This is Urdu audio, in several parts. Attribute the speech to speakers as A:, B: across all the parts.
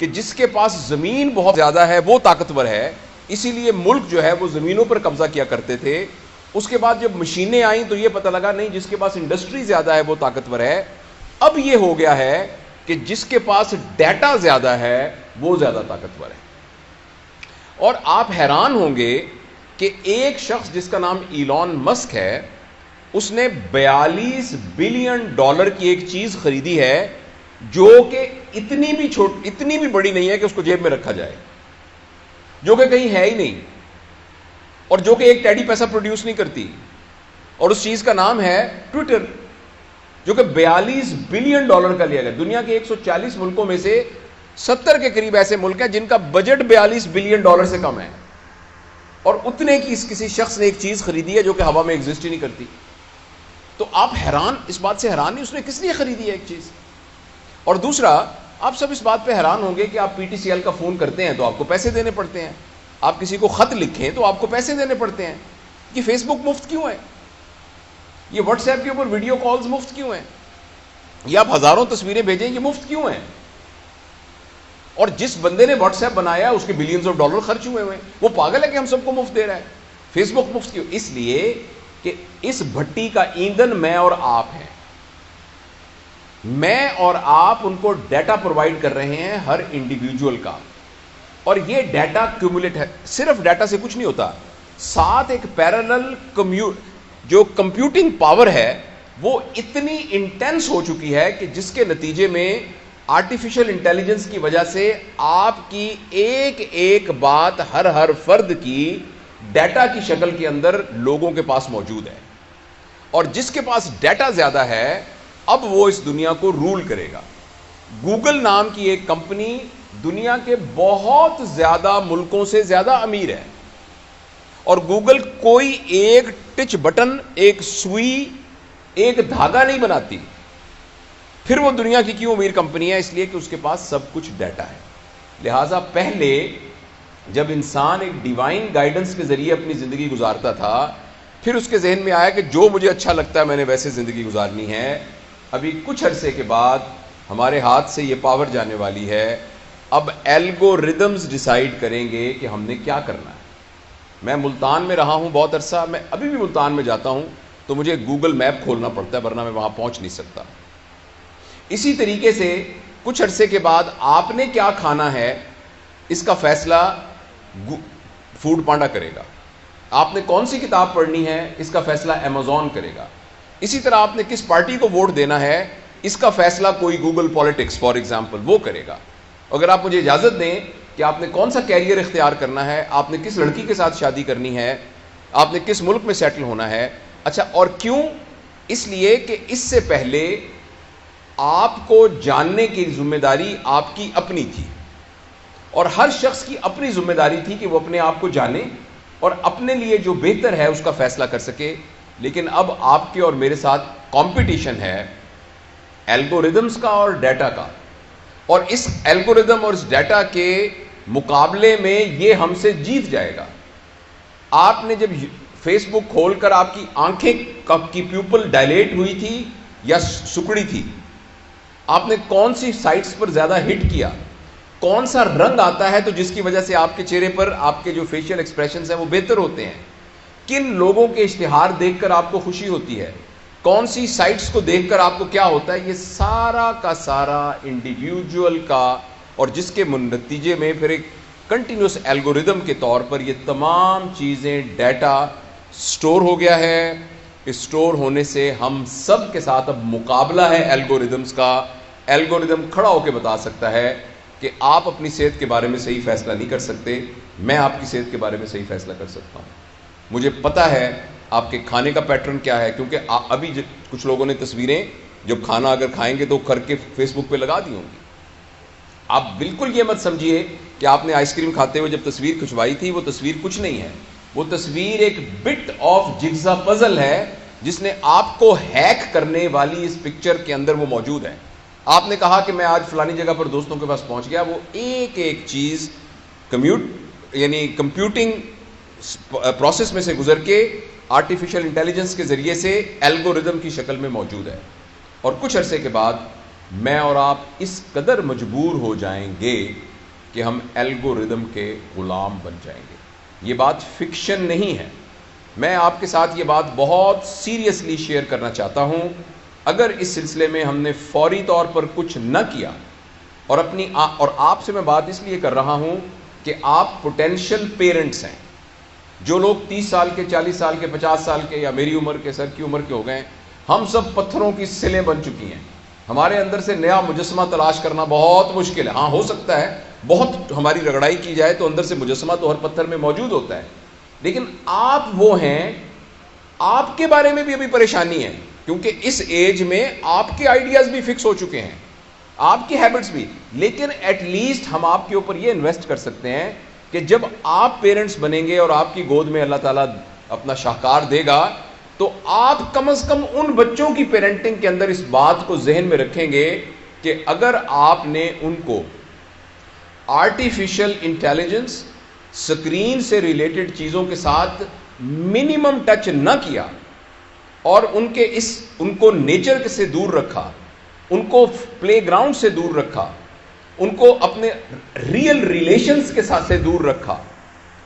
A: کہ جس کے پاس زمین بہت زیادہ ہے وہ طاقتور ہے، اسی لیے ملک جو ہے وہ زمینوں پر قبضہ کیا کرتے تھے. اس کے بعد جب مشینیں آئیں تو یہ پتہ لگا نہیں، جس کے پاس انڈسٹری زیادہ ہے وہ طاقتور ہے. اب یہ ہو گیا ہے کہ جس کے پاس ڈیٹا زیادہ ہے وہ زیادہ طاقتور ہے. اور آپ حیران ہوں گے کہ ایک شخص جس کا نام ایلون مسک ہے، اس نے $42 بلین کی ایک چیز خریدی ہے جو کہ اتنی بھی بڑی نہیں ہے کہ اس کو جیب میں رکھا جائے، جو کہ کہیں ہے ہی نہیں، اور جو کہ ایک ٹیڈی پیسہ پروڈیوس نہیں کرتی. اور اس چیز کا نام ہے ٹویٹر، جو کہ $42 بلین کا لیا گیا. دنیا کے 140 ملکوں میں سے 70 کے قریب ایسے ملک ہیں جن کا بجٹ $42 بلین سے کم ہے، اور اتنے کی کسی شخص نے ایک چیز خریدی ہے جو کہ ہوا میں ایگزسٹ ہی نہیں کرتی. تو آپ حیران، اس بات سے حیران نہیں اس نے کس لیے خریدی ہے ایک چیز. اور دوسرا، آپ سب اس بات پہ حیران ہوں گے کہ آپ پی ٹی سی ایل کا فون کرتے ہیں تو آپ کو پیسے دینے پڑتے ہیں، آپ کسی کو خط لکھیں تو آپ کو پیسے دینے پڑتے ہیں. یہ فیس بک مفت کیوں ہے؟ یہ واٹس ایپ کے اوپر ویڈیو کالز مفت کیوں ہیں؟ یہ آپ ہزاروں تصویریں بھیجیں، یہ مفت کیوں ہیں؟ اور جس بندے نے واٹس ایپ بنایا اس کے بلینز آف ڈالر خرچ ہوئے ہوئے ہیں، وہ پاگل ہے کہ ہم سب کو مفت دے رہا ہے. فیس بک مفت کیوں؟ اس لیے کہ اس بھٹی کا ایندھن میں اور آپ ہیں. میں اور آپ ان کو ڈیٹا پرووائڈ کر رہے ہیں ہر انڈیویجول کا، اور یہ ڈیٹا کیومولیٹ ہے. صرف ڈیٹا سے کچھ نہیں ہوتا، ساتھ ایک پیرالل جو کمپیوٹنگ پاور ہے وہ اتنی انٹینس ہو چکی ہے کہ جس کے نتیجے میں آرٹیفیشل انٹیلیجنس کی وجہ سے آپ کی ایک بات ہر فرد کی ڈیٹا کی شکل کے اندر لوگوں کے پاس موجود ہے. اور جس کے پاس ڈیٹا زیادہ ہے اب وہ اس دنیا کو رول کرے گا. گوگل نام کی ایک کمپنی دنیا کے بہت زیادہ ملکوں سے زیادہ امیر ہے، اور گوگل کوئی ایک ٹچ بٹن، ایک سوئی، ایک دھاگا نہیں بناتی. پھر وہ دنیا کی کیوں امیر کمپنی ہے؟ اس لیے کہ اس کے پاس سب کچھ ڈیٹا ہے. لہٰذا پہلے جب انسان ایک ڈیوائن گائیڈنس کے ذریعے اپنی زندگی گزارتا تھا، پھر اس کے ذہن میں آیا کہ جو مجھے اچھا لگتا ہے میں نے ویسے زندگی گزارنی ہے. ابھی کچھ عرصے کے بعد ہمارے ہاتھ سے یہ پاور جانے والی ہے. اب الگوریدمز ڈیسائیڈ کریں گے کہ ہم نے کیا کرنا ہے. میں ملتان میں رہا ہوں بہت عرصہ، میں ابھی بھی ملتان میں جاتا ہوں تو مجھے گوگل میپ کھولنا پڑتا ہے ورنہ میں وہاں پہنچ نہیں سکتا. اسی طریقے سے کچھ عرصے کے بعد آپ نے کیا کھانا ہے اس کا فیصلہ فوڈ پانڈا کرے گا. آپ نے کون سی کتاب پڑھنی ہے اس کا فیصلہ امیزون کرے گا. اسی طرح آپ نے کس پارٹی کو ووٹ دینا ہے اس کا فیصلہ کوئی گوگل پالیٹکس فار ایگزامپل وہ کرے گا. اگر آپ مجھے اجازت دیں کہ آپ نے کون سا کیریئر اختیار کرنا ہے، آپ نے کس لڑکی کے ساتھ شادی کرنی ہے، آپ نے کس ملک میں سیٹل ہونا ہے. اچھا، اور کیوں؟ اس لیے کہ اس سے پہلے آپ کو جاننے کی ذمہ داری آپ کی اپنی تھی، اور ہر شخص کی اپنی ذمہ داری تھی کہ وہ اپنے آپ کو جانے اور اپنے لیے جو بہتر ہے اس کا فیصلہ کر سکے. لیکن اب آپ کے اور میرے ساتھ کمپٹیشن ہے الگوریدمز کا اور ڈیٹا کا، اور اس الگوریدم اور اس ڈیٹا کے مقابلے میں یہ ہم سے جیت جائے گا. آپ نے جب فیس بک کھول کر آپ کی آنکھیں کی پیوپل ڈائلیٹ ہوئی تھی یا سکڑی تھی، آپ نے کون سی سائٹس پر زیادہ ہٹ کیا، کون سا رنگ آتا ہے تو جس کی وجہ سے آپ کے چہرے پر آپ کے جو فیشل ایکسپریشنز ہیں وہ بہتر ہوتے ہیں، کن لوگوں کے اشتہار دیکھ کر آپ کو خوشی ہوتی ہے، کون سی سائٹس کو دیکھ کر آپ کو کیا ہوتا ہے، یہ سارا کا سارا انڈیویجول کا، اور جس کے نتیجے میں پھر ایک کنٹینیوس الگوریدم کے طور پر یہ تمام چیزیں ڈیٹا سٹور ہو گیا ہے. اس سٹور ہونے سے ہم سب کے ساتھ اب مقابلہ ہے الگوریدمز کا. الگوریدم کھڑا ہو کے بتا سکتا ہے کہ آپ اپنی صحت کے بارے میں صحیح فیصلہ نہیں کر سکتے، میں آپ کی صحت کے بارے میں صحیح فیصلہ کر سکتا ہوں. مجھے پتا ہے آپ کے کھانے کا پیٹرن کیا ہے، کیونکہ ابھی کچھ لوگوں نے تصویریں جب کھانا اگر کھائیں گے تو کر کے فیس بک پہ لگا دی ہوں گی. آپ بالکل یہ مت سمجھیے کہ آپ نے آئس کریم کھاتے ہوئے جب تصویر کھنچوائی تھی وہ تصویر کچھ نہیں ہے. وہ تصویر ایک بٹ آف جگزا پزل ہے جس نے آپ کو ہیک کرنے والی اس پکچر کے اندر وہ موجود ہے. آپ نے کہا کہ میں آج فلانی جگہ پر دوستوں کے پاس پہنچ گیا، وہ ایک ایک چیز کمپیوٹنگ پروسیس میں سے گزر کے آرٹیفیشل انٹیلیجنس کے ذریعے سے الگوریدم کی شکل میں موجود ہے. اور کچھ عرصے کے بعد میں اور آپ اس قدر مجبور ہو جائیں گے کہ ہم الگوریدم کے غلام بن جائیں گے. یہ بات فکشن نہیں ہے. میں آپ کے ساتھ یہ بات بہت سیریسلی شیئر کرنا چاہتا ہوں. اگر اس سلسلے میں ہم نے فوری طور پر کچھ نہ کیا اور آپ سے میں بات اس لیے کر رہا ہوں کہ آپ پوٹینشیل پیرنٹس ہیں. جو لوگ 30 سال کے، 40 سال کے، 50 سال کے یا میری عمر کے، سر کی عمر کے ہو گئے ہیں، ہم سب پتھروں کی سلیں بن چکی ہیں. ہمارے اندر سے نیا مجسمہ تلاش کرنا بہت مشکل ہے. ہاں ہو سکتا ہے بہت ہماری رگڑائی کی جائے تو اندر سے مجسمہ تو ہر پتھر میں موجود ہوتا ہے، لیکن آپ وہ ہیں، آپ کے بارے میں بھی ابھی پریشانی ہے، کیونکہ اس ایج میں آپ کے آئیڈیاز بھی فکس ہو چکے ہیں، آپ کی ہیبٹس بھی. لیکن ایٹ لیسٹ ہم آپ کے اوپر یہ انویسٹ کر سکتے ہیں کہ جب آپ پیرنٹس بنیں گے اور آپ کی گود میں اللہ تعالیٰ اپنا شاہکار دے گا تو آپ کم از کم ان بچوں کی پیرنٹنگ کے اندر اس بات کو ذہن میں رکھیں گے کہ اگر آپ نے ان کو آرٹیفیشل انٹیلیجنس، سکرین سے ریلیٹڈ چیزوں کے ساتھ منیمم ٹچ نہ کیا اور ان کو نیچر سے دور رکھا، ان کو پلے گراؤنڈ سے دور رکھا، ان کو اپنے ریئل ریلیشنز کے ساتھ سے دور رکھا،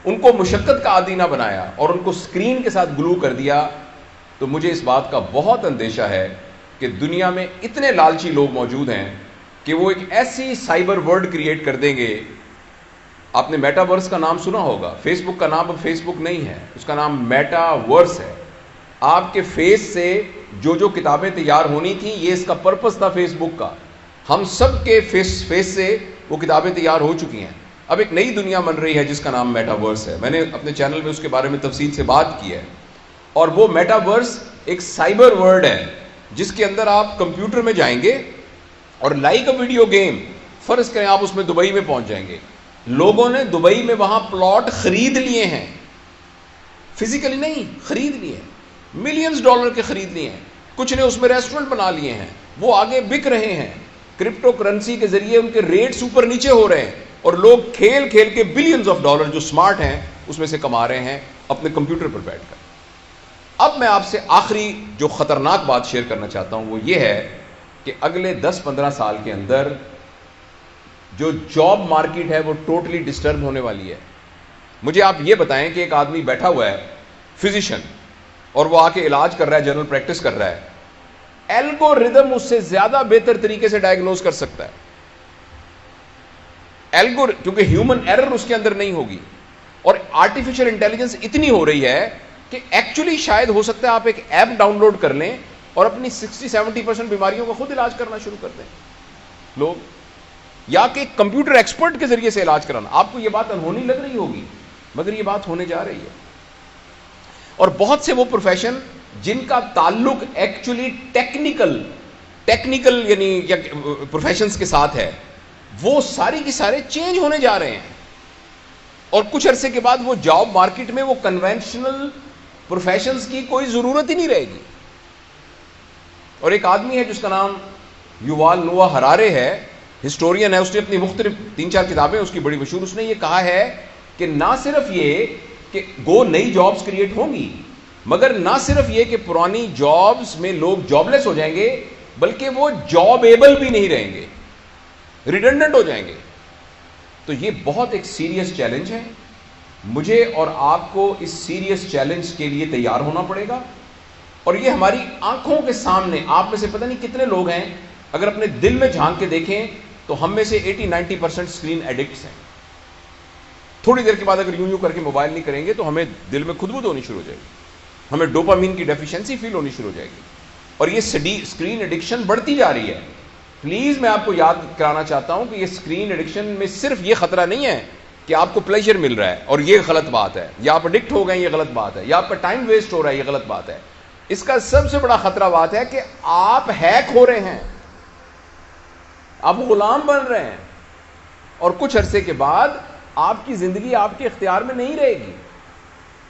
A: ان کو مشقت کا عادی نہ بنایا اور ان کو سکرین کے ساتھ گلو کر دیا، تو مجھے اس بات کا بہت اندیشہ ہے کہ دنیا میں اتنے لالچی لوگ موجود ہیں کہ وہ ایک ایسی سائبر ورلڈ کریٹ کر دیں گے. آپ نے میٹا ورس کا نام سنا ہوگا. فیس بک کا نام اب فیس بک نہیں ہے، اس کا نام میٹا ورس ہے. آپ کے فیس سے جو کتابیں تیار ہونی تھیں، یہ اس کا پرپس تھا فیس بک کا. ہم سب کے فیس سے وہ کتابیں تیار ہو چکی ہیں. اب ایک نئی دنیا بن رہی ہے جس کا نام میٹا ورس ہے. میں نے اپنے چینل میں اس کے بارے میں تفصیل سے بات کی ہے. اور وہ میٹا ورس ایک سائبر ورلڈ ہے جس کے اندر آپ کمپیوٹر میں جائیں گے اور لائک اے ویڈیو گیم، فرض کریں آپ اس میں دبئی میں پہنچ جائیں گے. لوگوں نے دبئی میں وہاں پلاٹ خرید لیے ہیں، فزیکلی نہیں، خرید لیے ہیں، ملینز ڈالر کے خرید لیے ہیں. کچھ نے اس میں ریسٹورنٹ بنا لیے ہیں، وہ آگے بک رہے ہیں. کرپٹو کرنسی کے ذریعے ان کے ریٹس اوپر نیچے ہو رہے ہیں اور لوگ کھیل کھیل کے بلینز آف ڈالر جو سمارٹ ہیں اس میں سے کما رہے ہیں اپنے کمپیوٹر پر بیٹھ کر. اب میں آپ سے آخری جو خطرناک بات شیئر کرنا چاہتا ہوں وہ یہ ہے کہ اگلے 10-15 سال کے اندر جو جاب مارکیٹ ہے وہ ٹوٹلی ڈسٹرب ہونے والی ہے. مجھے آپ یہ بتائیں کہ ایک آدمی بیٹھا ہوا ہے فزیشین اور وہ آ کے علاج کر رہا ہے، جنرل پریکٹس کر رہا ہے، الگوریدم اس سے زیادہ بہتر طریقے سے ڈائگنوز کر سکتا ہے. کیونکہ ہیومن ایرر اس کے اندر نہیں ہوگی اور آرٹیفیشل انٹیلیجنس اتنی ہو رہی ہے کہ ایکچولی شاید ہو سکتا ہے آپ ایک ایپ ڈاؤن لوڈ کر لیں اور اپنی 60-70% بیماریوں کا خود علاج کرنا شروع کر دیں لوگ، یا کہ کمپیوٹر ایکسپرٹ کے ذریعے سے علاج کرانا. آپ کو یہ بات انہونی لگ رہی ہوگی مگر یہ بات ہونے جا رہی ہے. اور بہت سے وہ پروفیشن جن کا تعلق ایکچولی ٹیکنیکل یعنی پروفیشنز کے ساتھ ہے، وہ ساری کی سارے چینج ہونے جا رہے ہیں اور کچھ عرصے کے بعد وہ جاب مارکیٹ میں وہ کنونشنل پروفیشنز کی کوئی ضرورت ہی نہیں رہے گی. اور ایک آدمی ہے جس کا نام یووال نوآ ہرارے ہے، ہسٹورین ہے، اس نے اپنی مختلف 3-4 کتابیں اس کی بڑی مشہور، اس نے یہ کہا ہے کہ نہ صرف یہ کہ نئی جابز کریٹ ہوں گی، مگر نہ صرف یہ کہ پرانی جابز میں لوگ جاب لیس ہو جائیں گے بلکہ وہ جاب ایبل بھی نہیں رہیں گے، ریڈنڈنٹ ہو جائیں گے. تو یہ بہت ایک سیریس چیلنج ہے. مجھے اور آپ کو اس سیریس چیلنج کے لیے تیار ہونا پڑے گا اور یہ ہماری آنکھوں کے سامنے. آپ میں سے پتہ نہیں کتنے لوگ ہیں اگر اپنے دل میں جھانک کے دیکھیں تو ہم میں سے 80-90% اسکرین ایڈکٹس ہیں. تھوڑی دیر کے بعد اگر یوں کر کے موبائل نہیں کریں گے تو ہمیں دل میں خدبد ہونی شروع ہو جائے گی، ہمیں ڈوپامین کی ڈیفیشنسی فیل ہونی شروع ہو جائے گی اور یہ اسکرین ایڈکشن بڑھتی جا رہی ہے. پلیز میں آپ کو یاد کرانا چاہتا ہوں کہ یہ اسکرین ایڈکشن میں صرف یہ خطرہ نہیں ہے کہ آپ کو پلیجر مل رہا ہے اور یہ غلط بات ہے، یا آپ ایڈکٹ ہو گئے یہ غلط بات ہے، یا آپ کا ٹائم ویسٹ ہو رہا ہے یہ غلط بات ہے. اس کا سب سے بڑا خطرہ بات ہے کہ آپ ہیک ہو رہے ہیں، آپ غلام بن رہے ہیں اور کچھ عرصے کے بعد آپ کی زندگی آپ کے اختیار میں نہیں رہے گی.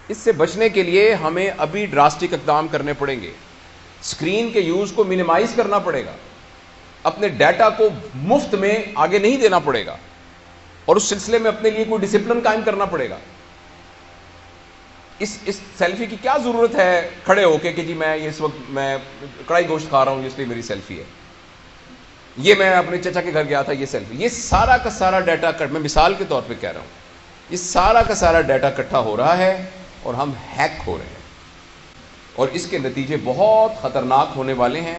A: اس سے بچنے کے لیے ہمیں ابھی ڈراسٹک اقدام کرنے پڑیں گے. اسکرین کے یوز کو منیمائز کرنا پڑے گا، اپنے ڈیٹا کو مفت میں آگے نہیں دینا پڑے گا اور اس سلسلے میں اپنے لیے کوئی ڈسپلن قائم کرنا پڑے گا. اس سیلفی کی کیا ضرورت ہے کھڑے ہو کے کہ جی میں اس وقت میں کڑائی گوشت کھا رہا ہوں اس لیے میری سیلفی ہے. یہ میں اپنے چچا کے گھر گیا تھا، یہ سیلفی، یہ سارا کا سارا ڈیٹا میں مثال کے طور پہ کہہ رہا ہوں، یہ سارا کا سارا ڈیٹا اکٹھا ہو رہا ہے اور ہم ہیک ہو رہے ہیں، اور اس کے نتیجے بہت خطرناک ہونے والے ہیں۔